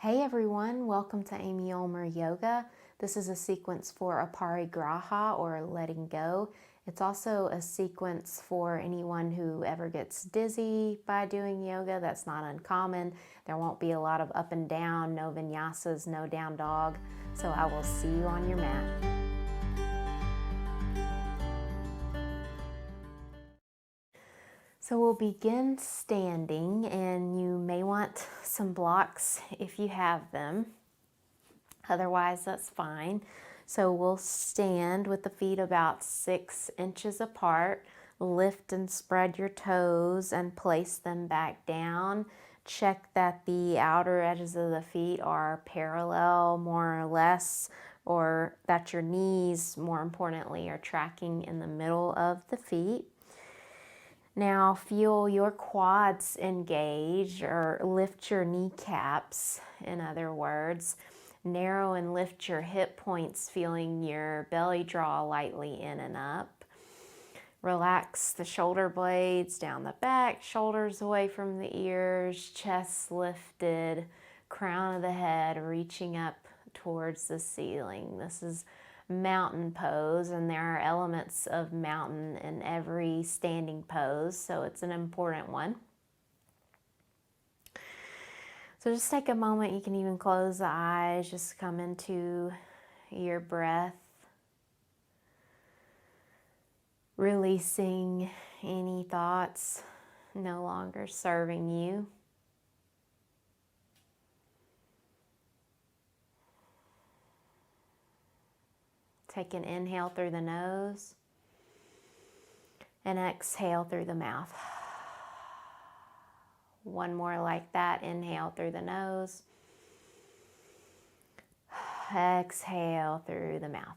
Hey everyone, welcome to Amy Ulmer Yoga. This is a sequence for aparigraha or letting go. It's also a sequence for anyone who ever gets dizzy by doing yoga. That's not uncommon. There won't be a lot of up and down, no vinyasas, no down dog. So I will see you on your mat. So we'll begin standing, and you may want some blocks if you have them. Otherwise, that's fine. So we'll stand with the feet about 6 inches apart. Lift and spread your toes and place them back down. Check that the outer edges of the feet are parallel, more or less, or that your knees, more importantly, are tracking in the middle of the feet. Now feel your quads engage, or lift your kneecaps, in other words. Narrow and lift your hip points, feeling your belly draw lightly in and up. Relax the shoulder blades down the back, shoulders away from the ears, chest lifted, crown of the head reaching up towards the ceiling. This is mountain pose, and there are elements of mountain in every standing pose, so it's an important one. So just take a moment. You can even close the eyes, just come into your breath, releasing any thoughts no longer serving you. Take an inhale through the nose and exhale through the mouth. One more like that. Inhale through the nose. Exhale through the mouth.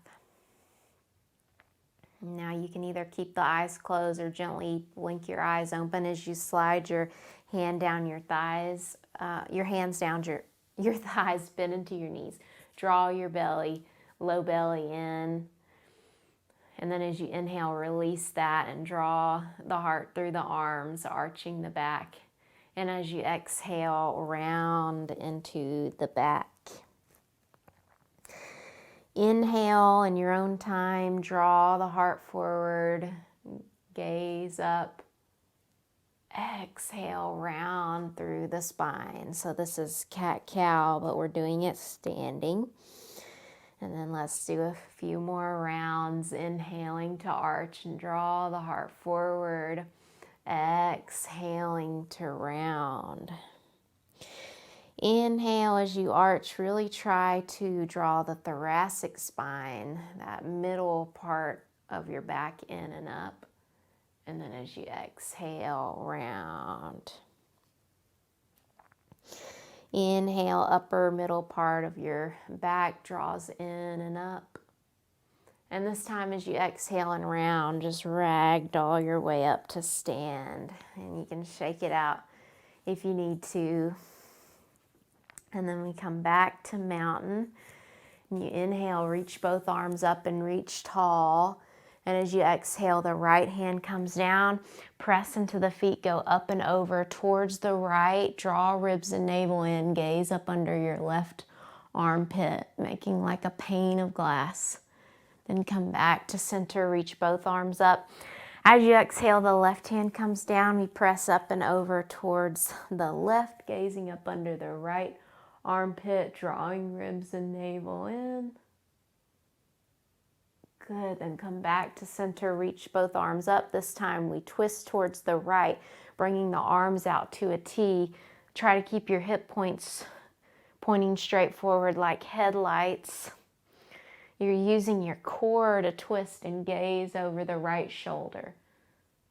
Now you can either keep the eyes closed or gently blink your eyes open as you slide your hand down your thighs, your hands down your thighs, bend into your knees. Draw your belly, low belly in. And then as you inhale, release that and draw the heart through the arms, arching the back. And as you exhale, round into the back. Inhale in your own time, draw the heart forward, gaze up. Exhale, round through the spine. So this is cat-cow, but we're doing it standing. And then let's do a few more rounds, inhaling to arch and draw the heart forward. Exhaling to round. Inhale as you arch, really try to draw the thoracic spine, that middle part of your back in and up. And then as you exhale, round. Inhale, upper middle part of your back draws in and up. And this time as you exhale and round, just ragdoll your way up to stand. And you can shake it out if you need to. And then we come back to mountain. And you inhale, reach both arms up and reach tall. And as you exhale, the right hand comes down, press into the feet, go up and over towards the right, draw ribs and navel in, gaze up under your left armpit, making like a pane of glass. Then come back to center, reach both arms up. As you exhale, the left hand comes down, we press up and over towards the left, gazing up under the right armpit, drawing ribs and navel in. Good, then come back to center, reach both arms up. This time we twist towards the right, bringing the arms out to a T. Try to keep your hip points pointing straight forward like headlights. You're using your core to twist and gaze over the right shoulder.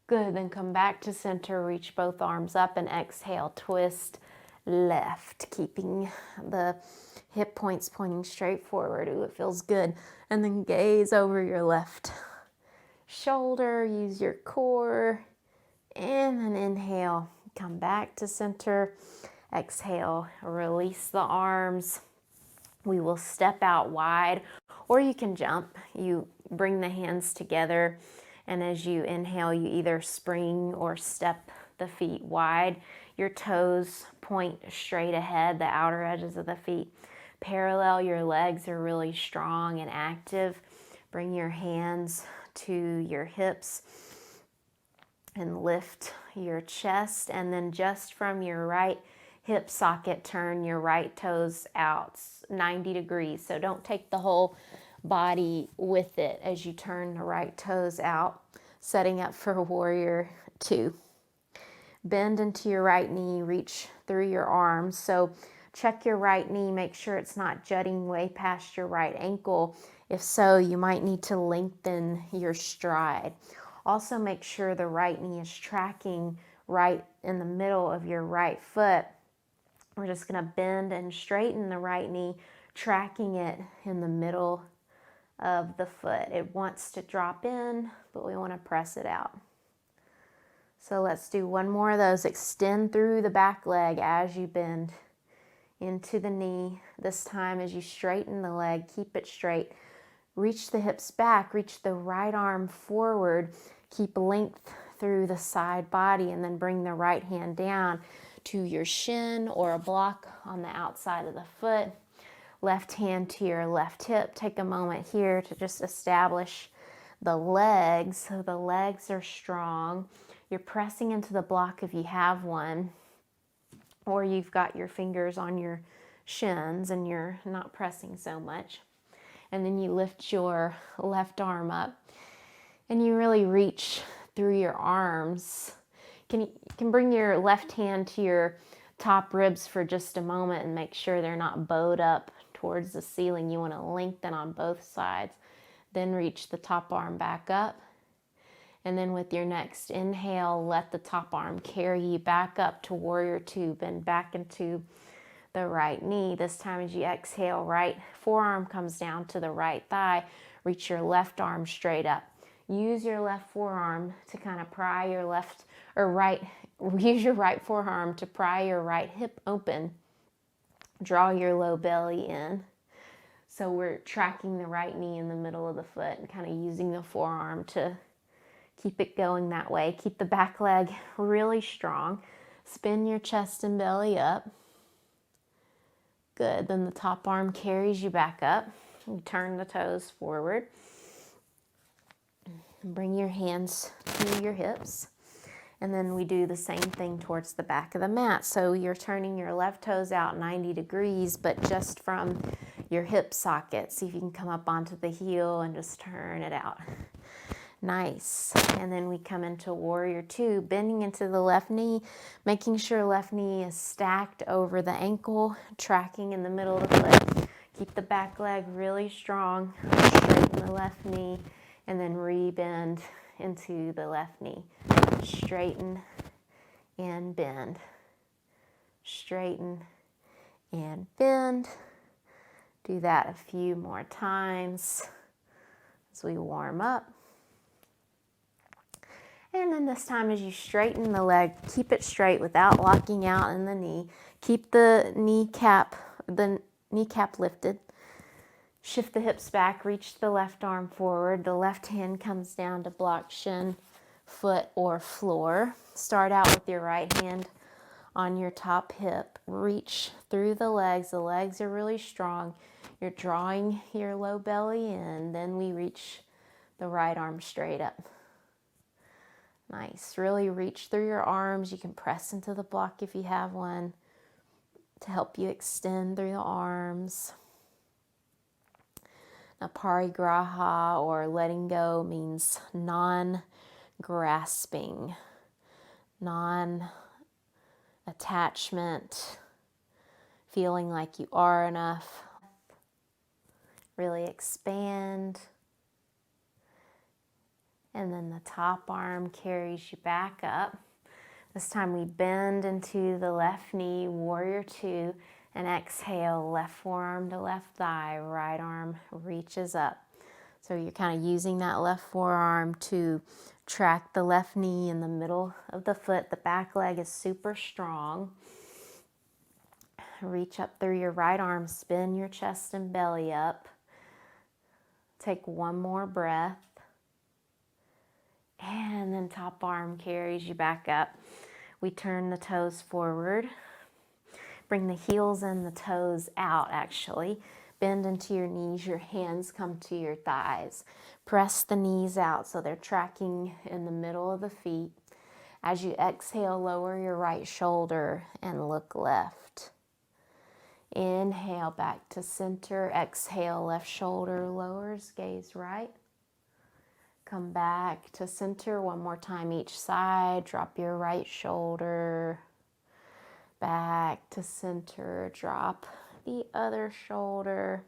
Good, then come back to center, reach both arms up and exhale, twist left, keeping the hip points pointing straight forward. Ooh, it feels good. And then gaze over your left shoulder, use your core, and then inhale, come back to center, exhale, release the arms. We will step out wide, or you can jump. You bring the hands together, and as you inhale, you either spring or step the feet wide. your toes point straight ahead, the outer edges of the feet parallel. Your legs are really strong and active. Bring your hands to your hips and lift your chest, and then just from your right hip socket, turn your right toes out 90 degrees. So don't take the whole body with it as you turn the right toes out, setting up for warrior two. Bend into your right knee, reach through your arms. So check your right knee, make sure it's not jutting way past your right ankle. If so, you might need to lengthen your stride. Also make sure the right knee is tracking right in the middle of your right foot. We're just going to bend and straighten the right knee, tracking it in the middle of the foot. It wants to drop in, but we want to press it out. So let's do one more of those. Extend through the back leg as you bend into the knee. This time as you straighten the leg, keep it straight. Reach the hips back, reach the right arm forward, keep length through the side body, and then bring the right hand down to your shin or a block on the outside of the foot. Left hand to your left hip. Take a moment here to just establish the legs. So the legs are strong. You're pressing into the block if you have one, or you've got your fingers on your shins and you're not pressing so much. And then you lift your left arm up and you really reach through your arms. You can bring your left hand to your top ribs for just a moment and make sure they're not bowed up towards the ceiling. You want to lengthen on both sides. Then reach the top arm back up. And then with your next inhale, let the top arm carry you back up to warrior two. Bend back into the right knee. This time as you exhale, right forearm comes down to the right thigh. Reach your left arm straight up. Use your left forearm to kind of pry your use your right forearm to pry your right hip open. Draw your low belly in. So we're tracking the right knee in the middle of the foot and kind of using the forearm to keep it going that way. Keep the back leg really strong. Spin your chest and belly up. Good. Then the top arm carries you back up. You turn the toes forward. Bring your hands to your hips. And then we do the same thing towards the back of the mat. So you're turning your left toes out 90 degrees, but just from your hip socket. See if you can come up onto the heel and just turn it out. Nice. And then we come into warrior two, bending into the left knee, making sure left knee is stacked over the ankle, tracking in the middle of the foot. Keep the back leg really strong. Straighten the left knee, and then re-bend into the left knee. Straighten and bend. Straighten and bend. Do that a few more times as we warm up. And then this time as you straighten the leg, keep it straight without locking out in the knee. Keep the kneecap lifted. Shift the hips back, reach the left arm forward. The left hand comes down to block shin, foot, or floor. Start out with your right hand on your top hip. Reach through the legs. The legs are really strong. You're drawing your low belly in. Then we reach the right arm straight up. Nice. Really reach through your arms. You can press into the block if you have one to help you extend through the arms. Now, parigraha, or letting go, means non-grasping, non-attachment, feeling like you are enough. Really expand. And then the top arm carries you back up. This time we bend into the left knee, warrior two, and exhale, left forearm to left thigh, right arm reaches up. So you're kind of using that left forearm to track the left knee in the middle of the foot. The back leg is super strong. Reach up through your right arm, spin your chest and belly up. Take one more breath. And then top arm carries you back up. We turn the toes forward. Bring the heels and the toes out, actually. Bend into your knees. Your hands come to your thighs. Press the knees out so they're tracking in the middle of the feet. As you exhale, lower your right shoulder and look left. Inhale back to center. Exhale, left shoulder lowers, gaze right. Come back to center one more time each side. Drop your right shoulder. Back to center. Drop the other shoulder.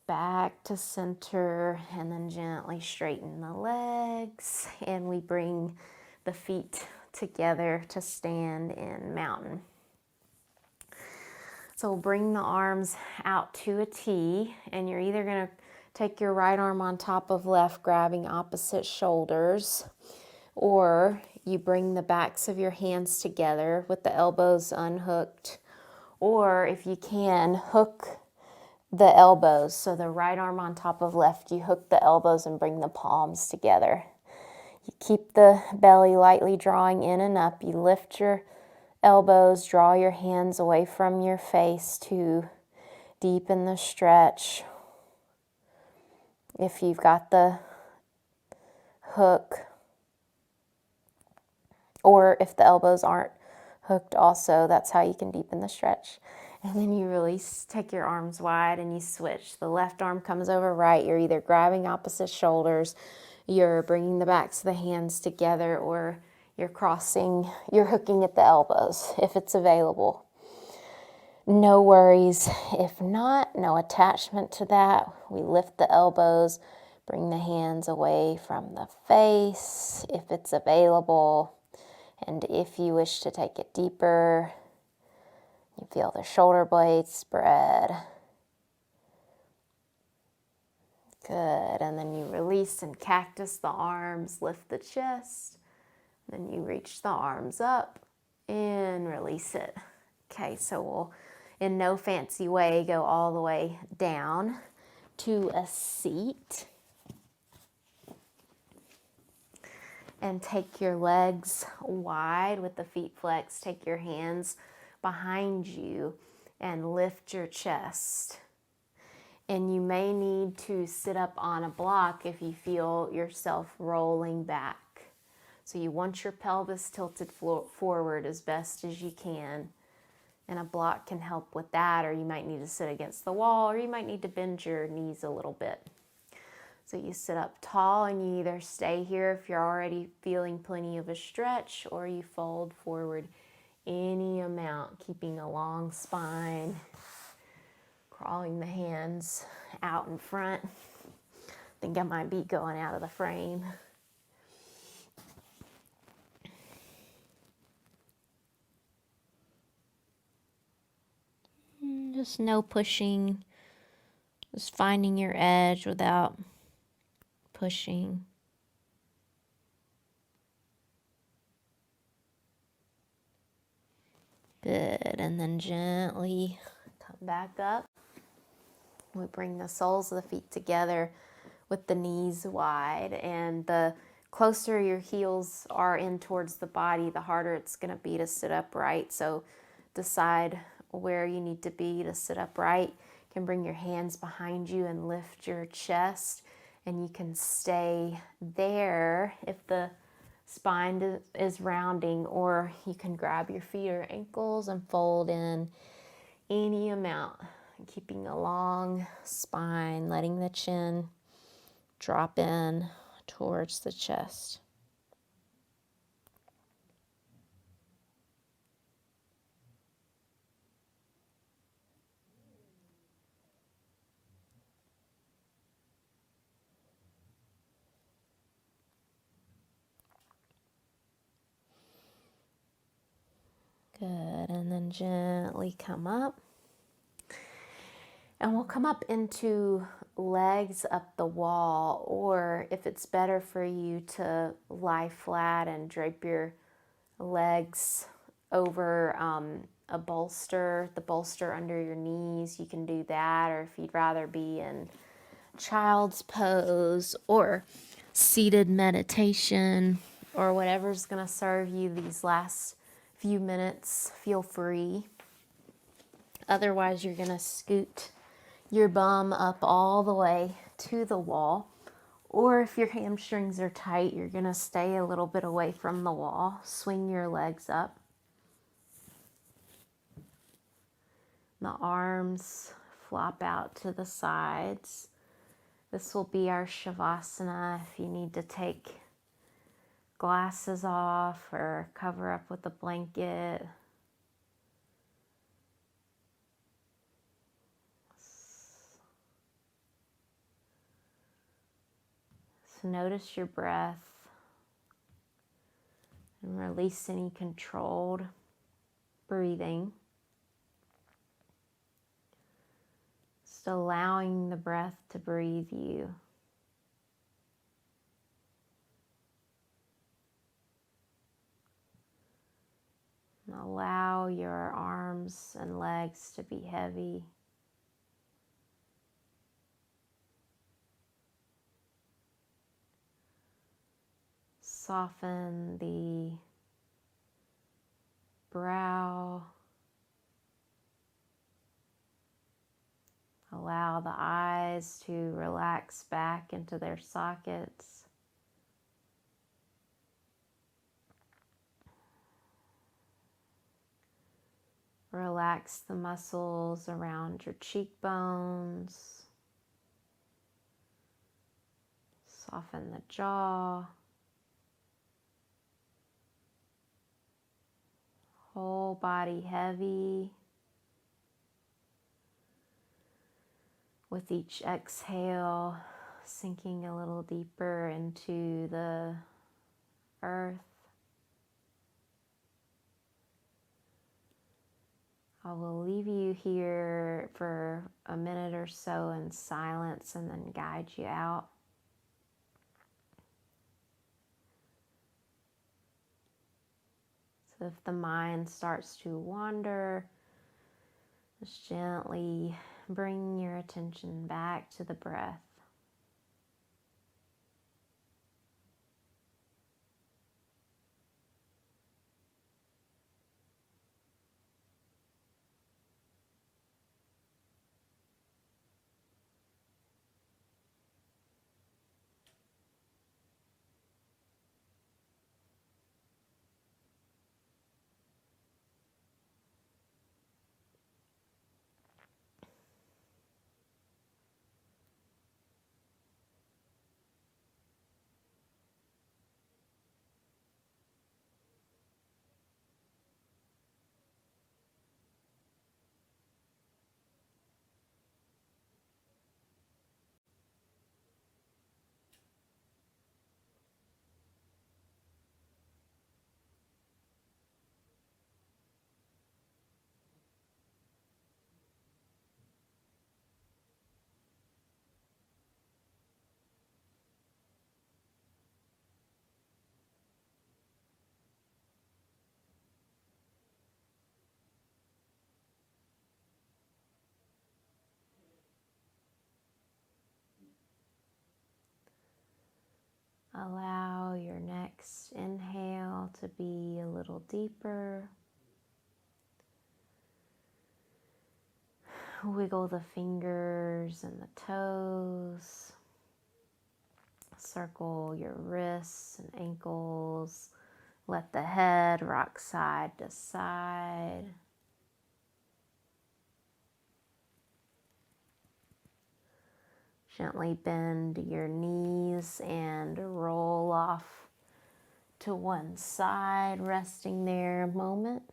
Back to center. And then gently straighten the legs. And we bring the feet together to stand in mountain. So bring the arms out to a T, and you're either going to take your right arm on top of left, grabbing opposite shoulders, or you bring the backs of your hands together with the elbows unhooked, or if you can, hook the elbows. So the right arm on top of left, you hook the elbows and bring the palms together. You keep the belly lightly drawing in and up. You lift your elbows, draw your hands away from your face to deepen the stretch. If you've got the hook, or if the elbows aren't hooked also, that's how you can deepen the stretch. And then you release, take your arms wide and you switch. The left arm comes over right. You're either grabbing opposite shoulders, you're bringing the backs of the hands together, or you're hooking at the elbows if it's available. No worries. If not, no attachment to that. We lift the elbows, bring the hands away from the face if it's available. And if you wish to take it deeper, you feel the shoulder blades spread. Good. And then you release and cactus the arms, lift the chest. Then you reach the arms up and release it. Okay, so we'll, in no fancy way, go all the way down to a seat. And take your legs wide with the feet flexed. Take your hands behind you and lift your chest. And you may need to sit up on a block if you feel yourself rolling back. So you want your pelvis tilted forward as best as you can. And a block can help with that, or you might need to sit against the wall, or you might need to bend your knees a little bit. So you sit up tall and you either stay here if you're already feeling plenty of a stretch, or you fold forward any amount, keeping a long spine, crawling the hands out in front. I think I might be going out of the frame. Just no pushing, just finding your edge without pushing. Good, and then gently come back up. We bring the soles of the feet together with the knees wide, and the closer your heels are in towards the body, the harder it's going to be to sit upright. So decide where you need to be to sit upright. You can bring your hands behind you and lift your chest, and you can stay there if the spine is rounding, or you can grab your feet or ankles and fold in any amount, keeping a long spine, letting the chin drop in towards the chest. Good, and then gently come up. And we'll come up into legs up the wall, or if it's better for you to lie flat and drape your legs over a bolster, the bolster under your knees, you can do that. Or if you'd rather be in child's pose or seated meditation or whatever's going to serve you these last few minutes, feel free. Otherwise, you're going to scoot your bum up all the way to the wall. Or if your hamstrings are tight, you're going to stay a little bit away from the wall. Swing your legs up. The arms flop out to the sides. This will be our Savasana. If you need to take glasses off or cover up with a blanket. So notice your breath and release any controlled breathing. Just allowing the breath to breathe you. And allow your arms and legs to be heavy. Soften the brow. Allow the eyes to relax back into their sockets. Relax the muscles around your cheekbones. Soften the jaw. Whole body heavy. With each exhale, sinking a little deeper into the earth. I will leave you here for a minute or so in silence and then guide you out. So if the mind starts to wander, just gently bring your attention back to the breath. Allow your next inhale to be a little deeper. Wiggle the fingers and the toes. Circle your wrists and ankles. Let the head rock side to side. Gently bend your knees and roll off to one side, resting there a moment.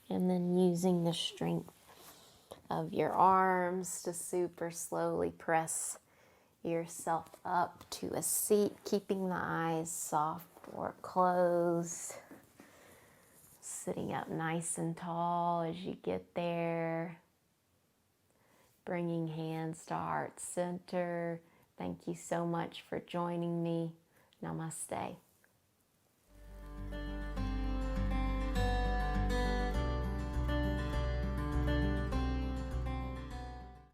And then using the strength of your arms to super slowly press yourself up to a seat, keeping the eyes soft or closed. Sitting up nice and tall as you get there. Bringing hands to heart center. Thank you so much for joining me. Namaste.